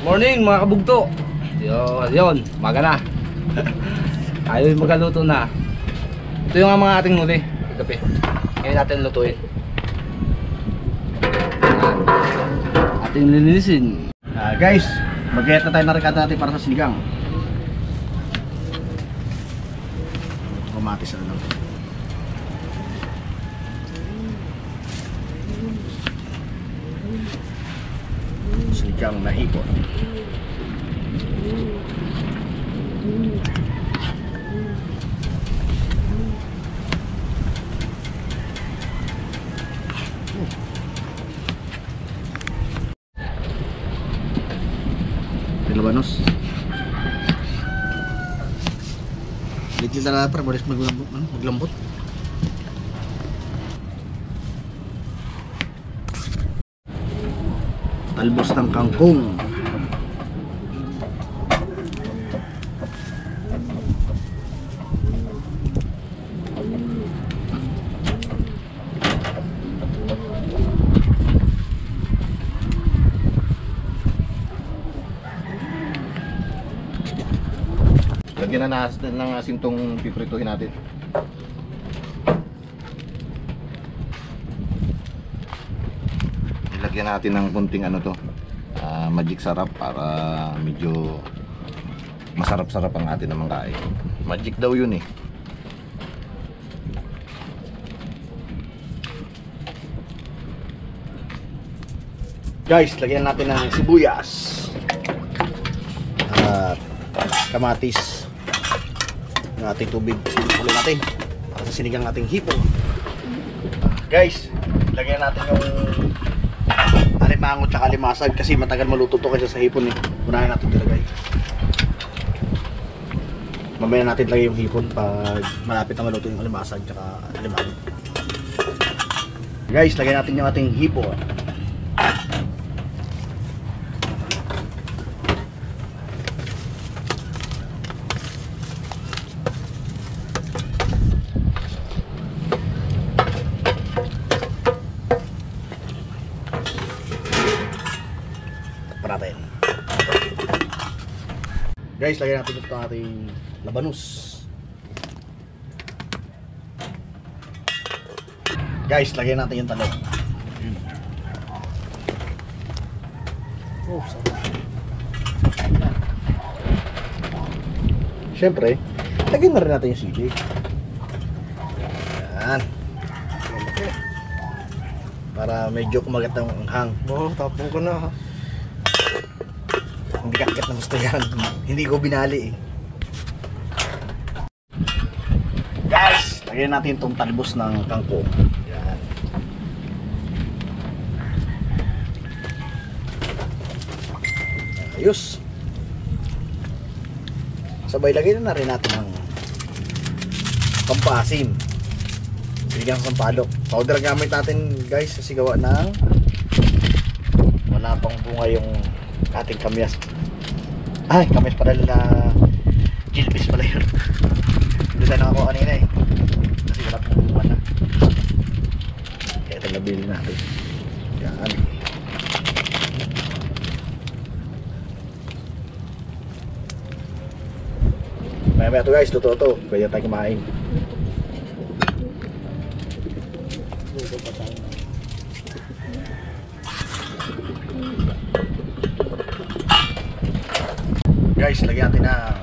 Morning mga kabugto. Yun, umaga na. Tayo magaluto na. Ito yung mga ating huli gabi. Ngayon natin lutuin. Ating linisin. Guys, mag-get na tayo na rekata natin para sa sinigang. Kamatis na lang. Sinigang na hipon. Labanos. Litin na para malis maglambot. Talbos ng kangkong. Lagyan na ng asin tong piprituhin natin. Ilagyan natin ng kunting ano to, magic sarap para medyo masarap-sarap ang atin naman kain. Magic daw yun eh. Guys, lagyan natin ng sibuyas at kamatis ng ating tubig. Ulo natin para sa sinigang nating hipon. Guys, lagyan natin yung alimango at limasag kasi matagal maluto to kasi sa hipon eh. Unahin natin ilagay. Mamaya natin lagay yung hipon pag malapit na maluto yung alimasag at alimango. Guys, lagyan natin yung ating hipon. Natin. Guys, lagyan natin ito ating labanos. Guys, lagyan natin yung talong. Oh, siyempre, lagyan na rin natin yung sili. Yan. Para medyo kumagat ng anghang. Oh, tapong ko na ha. Hindi kakit na gusto yan. Hindi ko binali eh. Guys, lagyan natin itong talbos ng kangkong. Yan. Ayos. Sabay lagyan na rin natin ng pampasim. Bigyan sa sampalok. Powder gamit natin guys kasi gawa ng wala pang bunga yung ating kamyas. Ay, kamyas pala na gilbis pala yun. Doon na ako kanina eh. Kasi wala pang bunga na. Kaya ito nabili natin. Yan. Maya ito guys, totoo to. Pwede tayo kumain. Guys, lagyan natin ng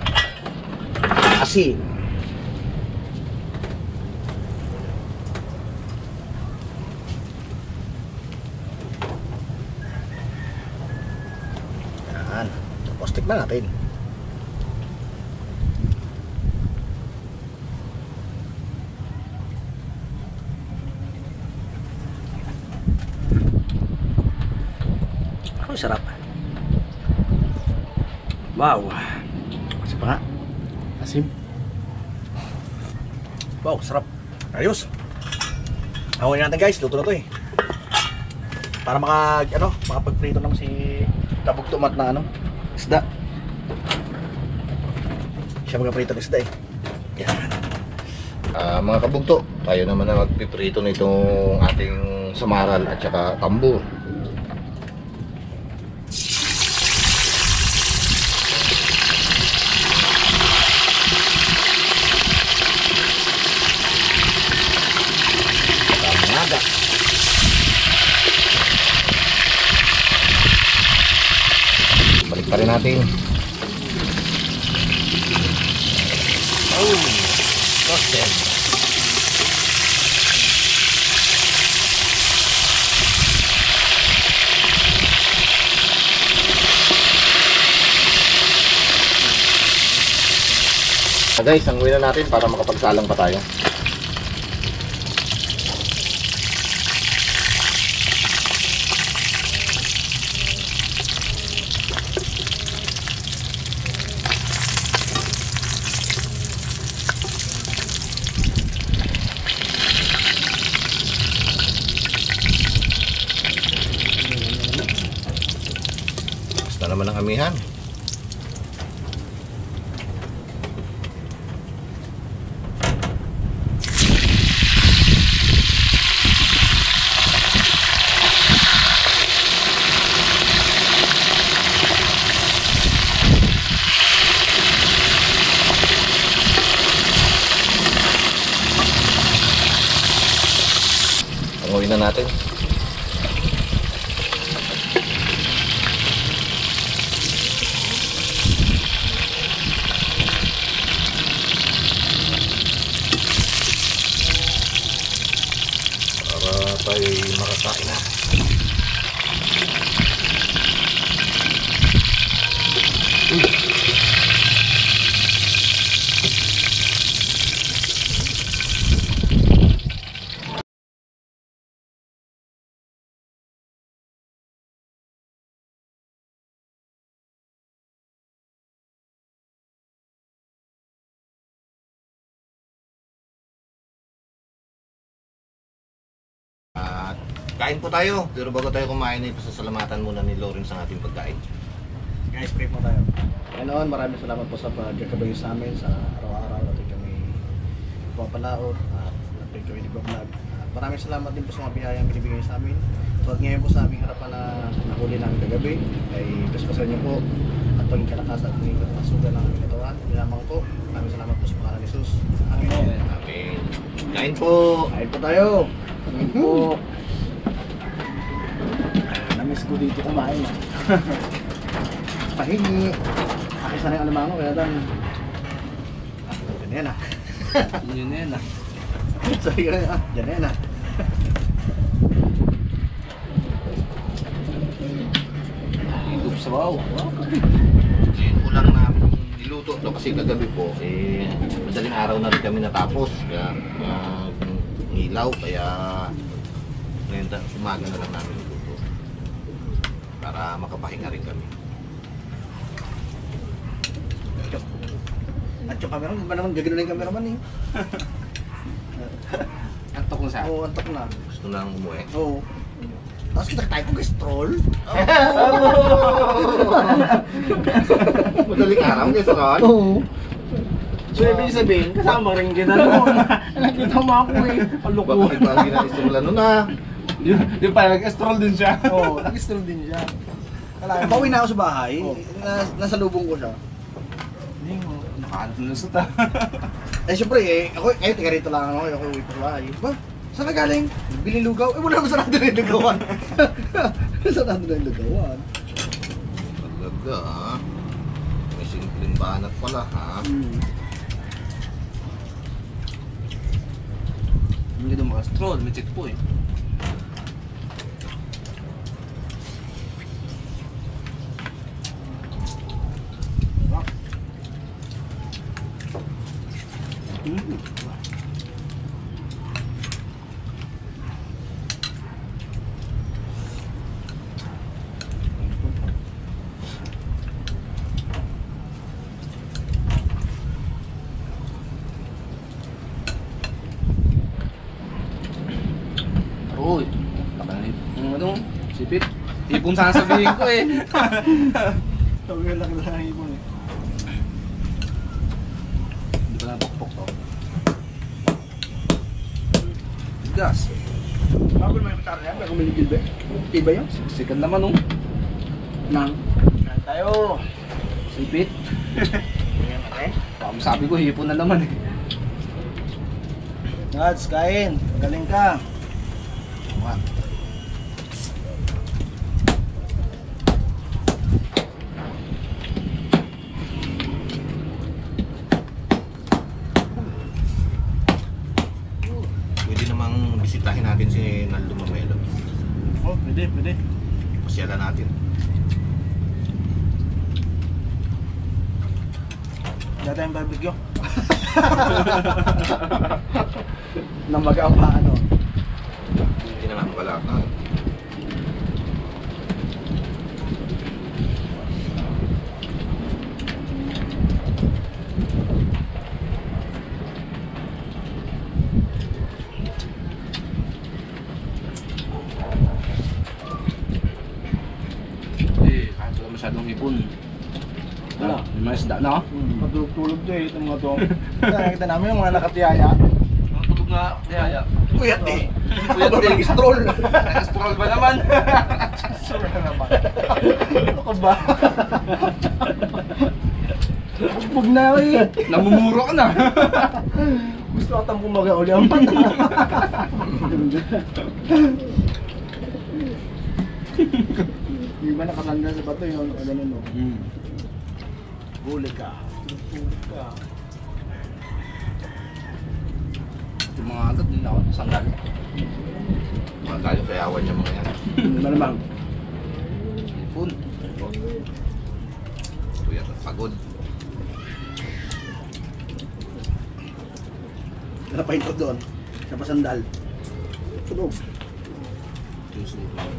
asin. Yan. Tapos tikman natin. Ang sarap. Wow. Kasi pa nga. Asim. Wow, sarap. Ayos. Hawain natin guys, luto na to eh. Para makapagprito naman si kabugtumat na isda. Siya magprito ng isda eh. Yan. Mga kabugto, tayo naman na magpiprito nitong ating samaral at saka tambur. natin. Oh, roasted. Guys, sanguin na natin para makapagsalang pa tayo. Basta naman ang amihan. Panguin na natin. Para tayo'y makakain na. At kain po tayo. Pero bago tayo kumain ay pasasalamatan muna ni Lawrence ang ating pagkain. Guys, pray po tayo. Ganoon, maraming salamat po sa pagkakabayo sa amin sa araw-araw at kami papalaot at natin kami nag-vlog. Maraming salamat din po sa mga biyayang binibigay sa amin. Tulad ngayon po sa aming harapan na nahuli namin kagabi ay paspasan niyo po at paging kalakas at paging katasugan ng aming katawan. Nilamang po. Maraming salamat po sa pangalan ni Jesus. Amen. Amen. Kain po. Kain po tayo. Kain po. Namiss ko dito kumain. Pahingi. Akisa na yung alamango kaya dan. Yan na. Yun na yan ah. Sorry ka na. Yan na. Higup sa wow. Ngayon ko lang na niluto to kasi kagabi po madaling araw na rin kami natapos kaya ilaw kaya ngayon umaga na lang namin niluto para makapahinga rin kami. At yung camera, ba naman gagano na yung cameraman eh. Antok na siya. Oo, antok na. Gusto na lang umuwi. Oo. Tapos kita tayo kong gastrol. Madaling araw guys ron. Oo. So ibig sabihin, kasama rin kita noon. Nakita mo ako eh. Bakit ba ang ginaisimula nun ah? Yung pala nag-stroll din siya. Oo, nag-gastrol din siya. Kala, pauwi na ako sa bahay. Nasa lubong ko siya. Hindi mo. Nakaanap na sa ta. Eh syempre eh, ako tiga rito lang ako, ako uwi pa sa bahay. Ba? Saan ka galing? Bili lugaw? Eh wala naman sarado na yung lugawan. Sarado na yung lugawan. Talaga ah. May simpleng banat pala ha. Hindi daw maka-stroll. May check po eh. Uy, pakanip. Ano? Sipit. Ipon sana sabihin ko eh. Sabi ko lang ng ibon eh. Hindi pa napokpok to. Gas. Bago naman yung matara yan, bago may gilbe. Iba yun? Sikan naman oh. Nang. Kain tayo. Sipit. Tingnan natin. Sabi ko, hipon na naman eh. Nads, kain. Magaling ka. Tama. Biyahe natin si Naldo Mamelo. Oh, pwede, pwede. Pasyalan natin. Dati yung barbecue. Nang mag-apa, ano. Hindi naman wala. Kahit wala masyadong ipon. Wala. May mga isda, no? Matulog-tulog to eh, itong mga to. Nakikita namin yung mga nakatiyaya. Matulog nga, kaya. Kuyat eh. Kuya, nag-stroll. Nag-stroll ba naman? Sorry na naman. Ano ka ba? Huwag na eh. Namumuro ka na. Gusto atang kumaga uli ang mata. Yung iba nakasanda sa bato yun, ganun no. Huli ka. Huli ka. Yung mga agad, din ako, sanggal. Mga gayo kayawan niya mga yan. Malamang. Ipon. Kuya, pagod. Napahin ko doon. Sa pasandal. Sunog. Susunod.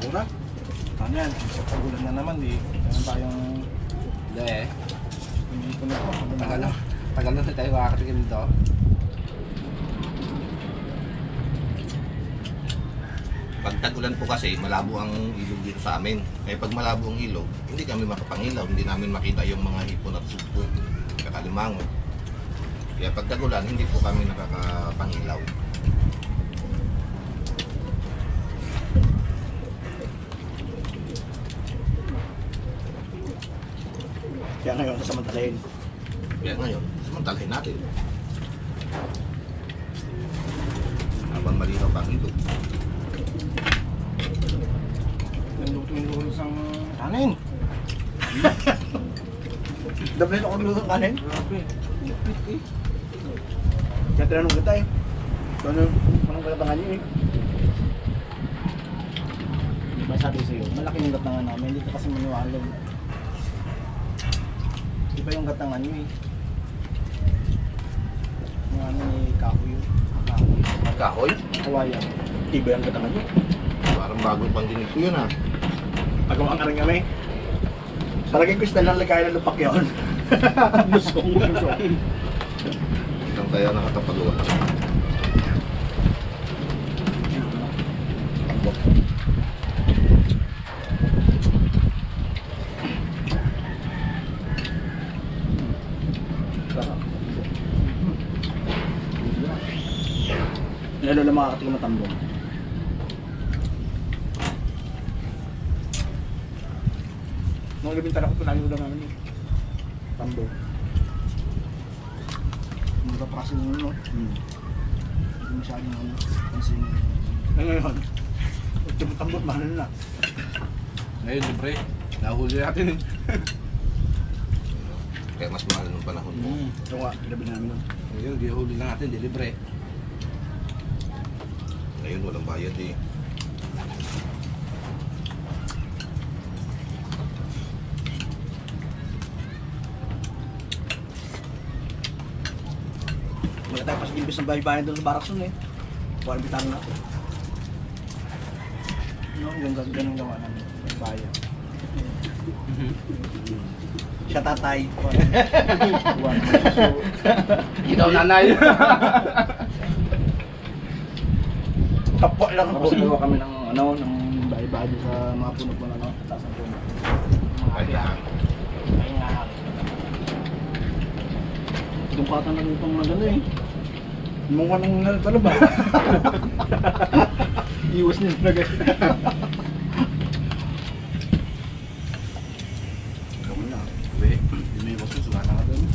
Ura? Ano yan? Sa pagulan na naman, di. Meron tayong Hindi eh. hindi ko na ito. Tagal na tayo makakatikim dito. Pag tag-ulan po kasi, malabo ang ilog dito sa amin. Kaya pag malabo ang ilog, hindi kami makapangilaw. Hindi namin makita yung mga hipon at sugpo, kakalimango. Kaya pag tag-ulan, hindi po kami nakakapangilaw. Kaya ngayon, sasamantalahin. Kaya ngayon, samantalahin natin. Habang malinaw pa ang ilog. Nandito yung isang kanin. Dablay na ako nandito ng kanin. Kaya tinanong kita eh. Anong kalatangan niyo eh? Di ba sabi sa'yo, malaki yung gatangan namin, hindi ka kasi maniwala. Di ba yung gatangan niyo eh? Yung ano ni Kahoy yun. Kahoy. Kahoy? Kawayan. Di ba yung gatangan niyo? Parang bagong pandinig ko yun ah. Pagawang ka rin kami. Parang ko lang lagay ng lupak yun. Busong. Saan kaya nakatapagawa? Lalo lang makakating matambong. Mga gabing tala ko ito, lagi ko lang namin eh. Tambong. Mga praso nyo, no? Hindi masyadong ano, pansin. Ngayon, ito tambong, mahal na. Ngayon, libre. Nahuli natin eh. Kaya mas mahal nung panahon mo. Ito nga, ilabi namin nun. Ngayon, gihuli lang natin, di libre. Ngayon walang bayad eh. Wala tayo pa sa imbis ng bahay-bahay doon sa Barakson eh. Buwan bitang na. No, yung ganun gawa namin. Bayan. Siya tatay. Buwan. Ikaw nanay. Kapwa lang ako. Tapos Gawa kami ng ano, ng bahay-bahay doon sa mga puno po na ano. Taas ang puno. Mga Ay, api-api. Ay nga. Itong patang lang itong maganda eh. Mukha nang nalalo ba? Iwas niya talaga. Gawin na. Uwi. Hindi may iwas yung sugatan ka doon.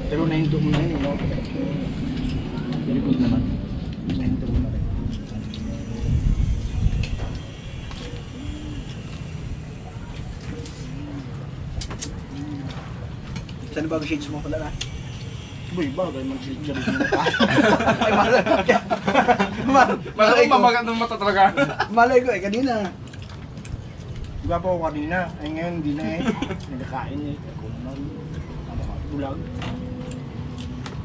Pero nahinto mo na yun, no? Very good naman. Nahinto mo na rin. Saan bago shades mo pala na? Boy, bagay mag-shades ka rin yung mata. Ay, malay ko. Mamagat ng mata talaga. Malay ko kanina. Diba po ako kanina? Ay ngayon, hindi na nagkakain Kung ano ka, bulag.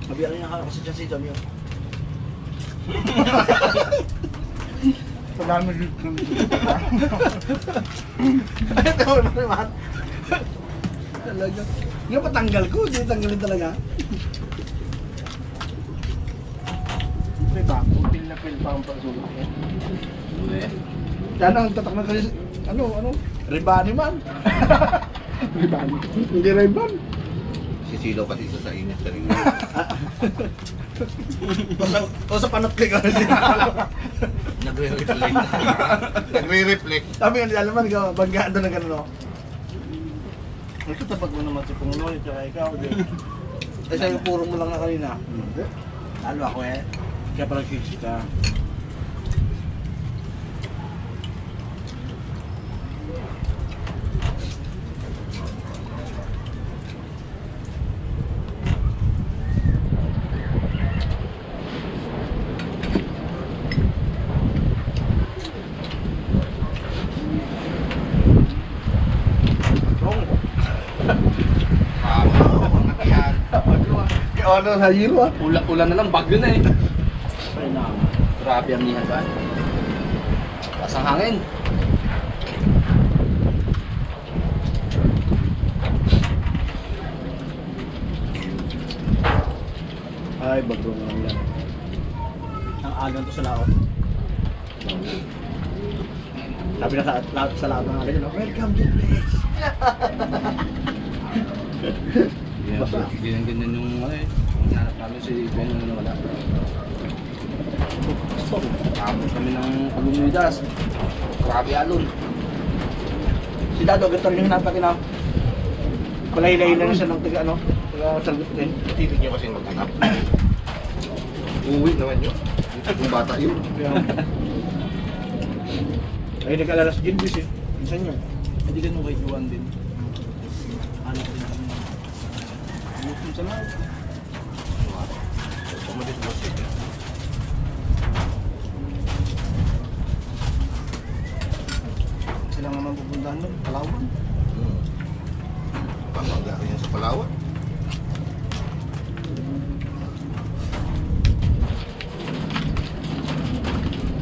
Mabiyari na ako sa si Jam yun. Pagdami dito. Ay, ito mo naman. Talaga. Nga patanggal ko, hindi tanggalin talaga. Diba? Pil na pil pa ang pagsulat eh. Yan ang tatak na kasi, ano? Ribani man. Ribani. Hindi riban. Sisilaw kasi isa sa init sa rin. O sa panat kay gano'n din. Nagre-reflect. Nagre-reflect. Sabi nga nila naman, banggaan doon ng gano'n. Ito tapat mo naman si Pungnoy, tsaka ikaw. Eh sa'yo, puro mo lang na kanina. Lalo ako eh. Kaya parang kikita. Ano sa hero ah? Ulan na lang, bagyo na eh. Ay na. Grabe ang nihan ba? Lasang hangin. Ay, bagro na lang yan. Ang agang to sa laot. Sabi na sa laot ng agang, welcome to the place. Ganyan yung ano eh. Kung hinanap namin si Ben nung wala. Tapos kami ng pag-umidas. Grabe alon. Si Dado, ganito rin yung hinap natin ah. Palay-lay na siya ng taga ano, taga salgot din. Titig nyo kasi maghanap. Uwi naman yun. Kung bata yun. Ay, nag-alala sa Gilbis eh. Minsan yun. Hindi ganun kay Juan din. Ano ko din kami. Gutom sa lahat. Pumadis mo siya. Sila naman pupuntahan doon, Palawan. Pamangga rin yan sa Palawan.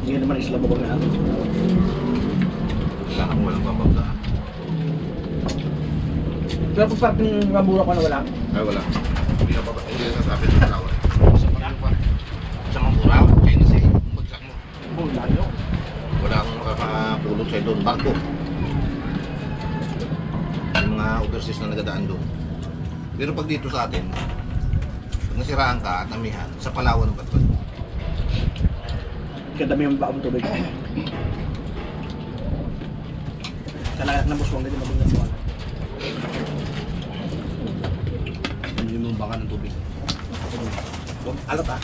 Hindi naman isla babag na natin. Wala kang walang pamangga. Pero kung parang yung mabura ko na wala. Ay wala. Hindi na sasabi sa Palawan. Sa Palawan. Sa Mamburao. China Sea. Bagsak mo. Oh, lalo. Wala akong makakapulot sa'yo doon. Barko. Yung mga overseas na nagadaan doon. Pero pag dito sa atin, pag nasiraan ka at namihan, sa Palawan ang patpat. Kadami yung baong tubig. Kalakat na buswang ganyan mabang buwan. Ano yung baka ng tubig. Alat ah.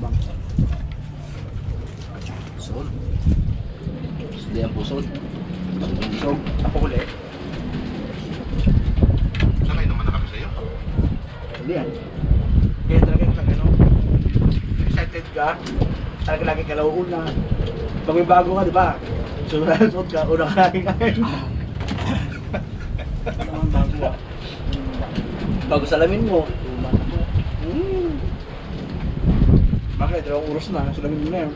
Bang. Pusol. Hindi ang pusol. So, ako ulit. Sanay naman na kami sa'yo. Hindi yan. Kaya talaga yung ano, excited ka, talaga lagi ka lauuna. Pag may bago ka, di ba? Susunod ka, una ka lagi kain. Ano naman bago ah? Bago salamin mo. Bakit? 2 oras na, salamin mo na yun.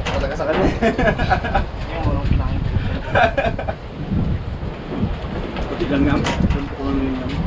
Talaga sa kanya. Yung walang kinain. Pati lang nga. Doon po ko lang yun.